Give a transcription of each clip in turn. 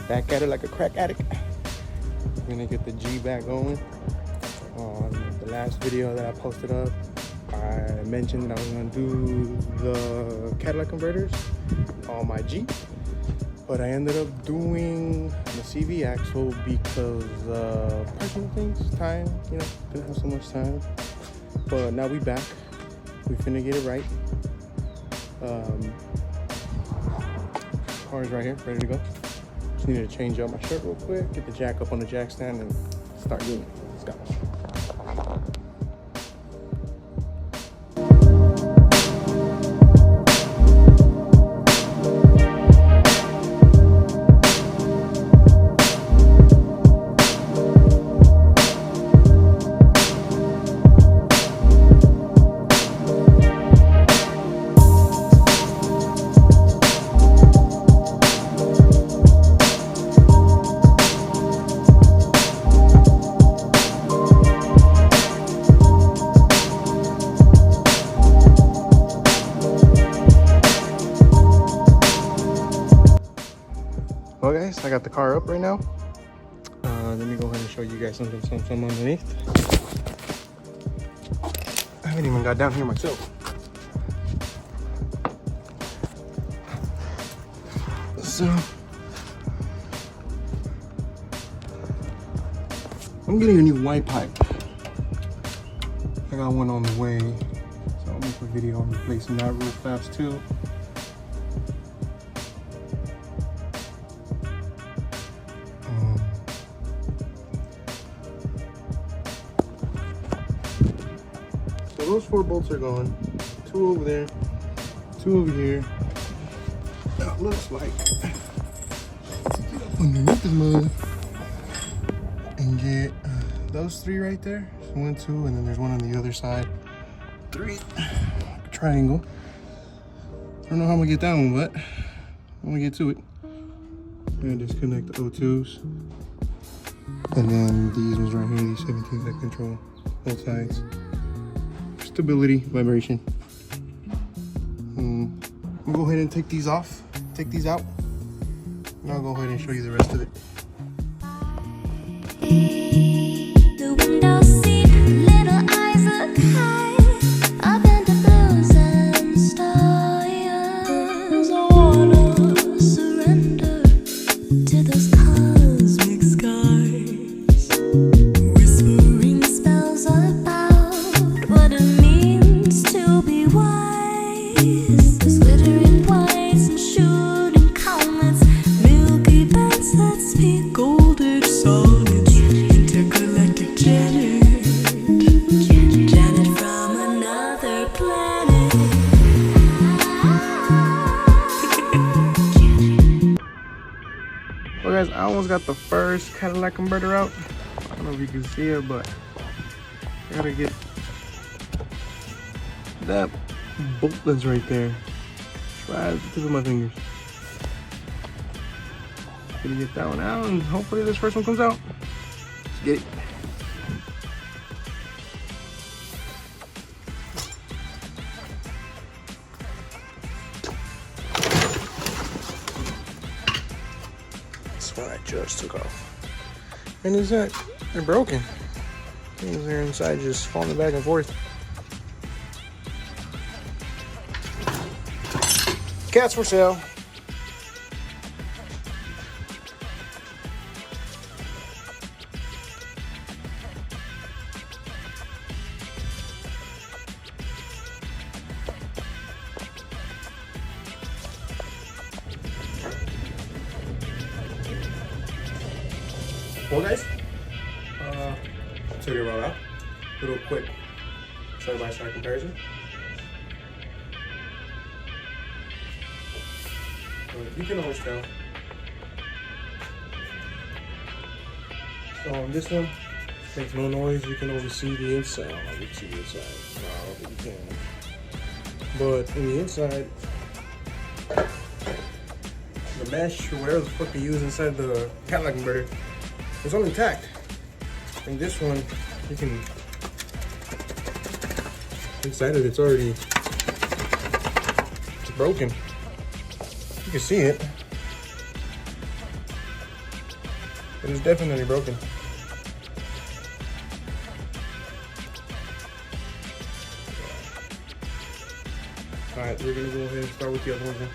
Back at it like a crack addict. I'm gonna get the G back going. On the last video that I posted up, I mentioned that I was gonna do the catalytic converters on my G, but I ended up doing the CV axle because personal things, time, you know, didn't have so much time. But now we back. We finna get it right. Car's right here, ready to go. Just needed to change out my shirt real quick, get the jack up on the jack stand, and start doing it. Let's go. Well guys, I got the car up right now. Let me go ahead and show you guys something underneath. I haven't even got down here myself. So, I'm getting a new white pipe. I got one on the way, so I'll make a video on replacing that real fast too. So those 4 bolts are gone. 2 over there, 2 over here. Now it looks like to get up underneath the mud and get those 3 right there. So 1, 2, and then there's one on the other side. 3 triangle. I don't know how I'm gonna get that one, but I'm gonna get to it. I'm gonna disconnect the O2s. And then these ones right here, these 17s that control both sides. Stability, vibration. I'll go ahead and take these off, take these out, and I'll go ahead and show you the rest of it. The window seat, little eyes look high, up in the blues and stars. I wanna surrender to those cosmic skies, whispering spells about what it means to be wise. There's glittering whites and shooting comets, milky bands that speak golden sonnets, intergalactic Janet, Janet from another planet. Well guys, I almost got the first catalytic converter out. I don't know if you can see it, but I gotta get that bolt that's right there. Right at the tip of my fingers. Gonna get that one out, and hopefully this first one comes out. Let's get it. This one I just took off. And is that they're broken. Things there inside just falling back and forth. Cats for sale. Well guys, took it all out. Little quick side-by-side comparison. You can always tell. So on this one, makes no noise. You can always see the inside. I don't know if you can see the inside. No, I don't think you can. But in the inside, the mesh or whatever the fuck they use inside the catalytic converter is all intact. And this one, you can, inside of it's already broken. You can see it. It is definitely broken. Alright, we're gonna go ahead and start with the other one then.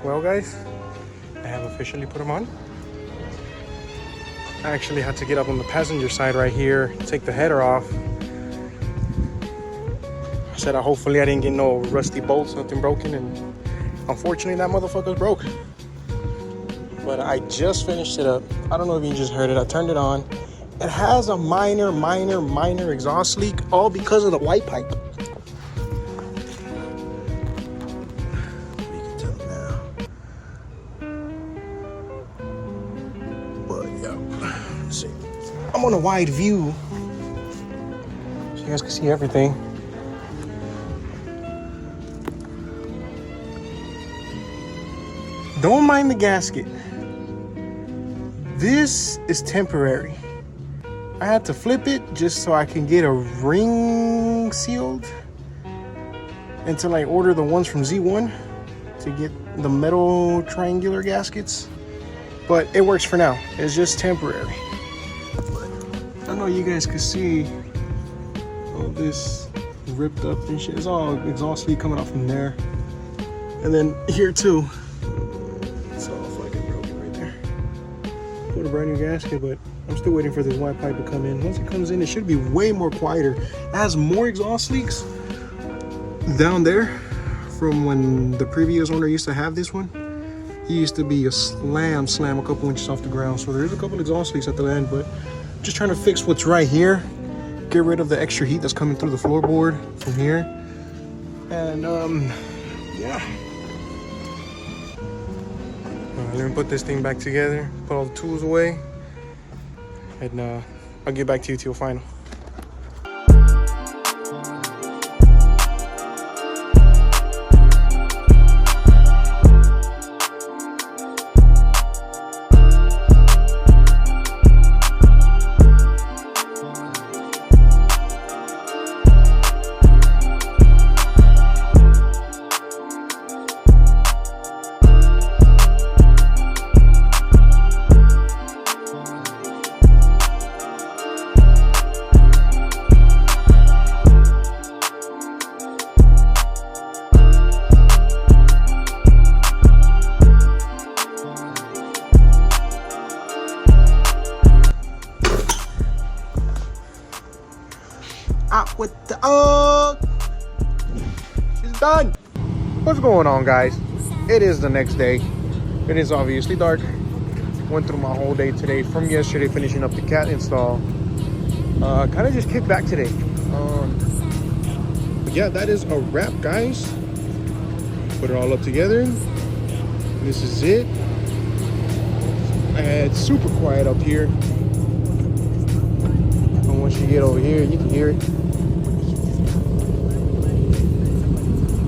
Well guys, I have officially put them on. I actually had to get up on the passenger side right here, take the header off. I said hopefully I didn't get no rusty bolts, nothing broken, and unfortunately that motherfucker's broke. But I just finished it up. I don't know if you just heard it, I turned it on. It has a minor exhaust leak, all because of the white pipe. I'm on a wide view, so you guys can see everything. Don't mind the gasket. This is temporary. I had to flip it just so I can get a ring sealed until I order the ones from Z1 to get the metal triangular gaskets. But it works for now. It's just temporary. I know you guys can see all this ripped up and shit. It's all exhaust leak coming out from there. And then here too. It's all fucking broken right there. Put a brand new gasket, but I'm still waiting for this white pipe to come in. Once it comes in, it should be way more quieter. It has more exhaust leaks down there from when the previous owner used to have this one. He used to be a slam a couple inches off the ground. So there's a couple exhaust leaks at the end, but just trying to fix what's right here, get rid of the extra heat that's coming through the floorboard from here, and yeah. Let me put this thing back together, put all the tools away, and I'll get back to you till final. Out with the it's done. What's going on, guys? It is the next day. It is obviously dark. Went through my whole day today from yesterday, finishing up the cat install. Kind of just kicked back today. But yeah, that is a wrap, guys. Put it all up together. This is it. It's super quiet up here. And once you get over here, you can hear it.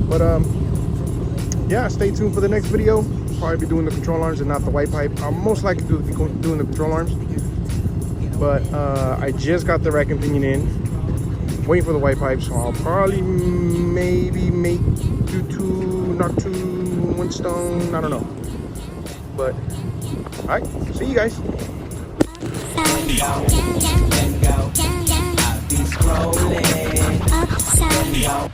But yeah, stay tuned for the next video. Probably be doing the control arms and not the white pipe. I'll most likely be doing the control arms. But I just got the rack and pinion in, waiting for the white pipe, so I'll probably maybe knock two in one stone. I don't know. But all right, see you guys. Upside.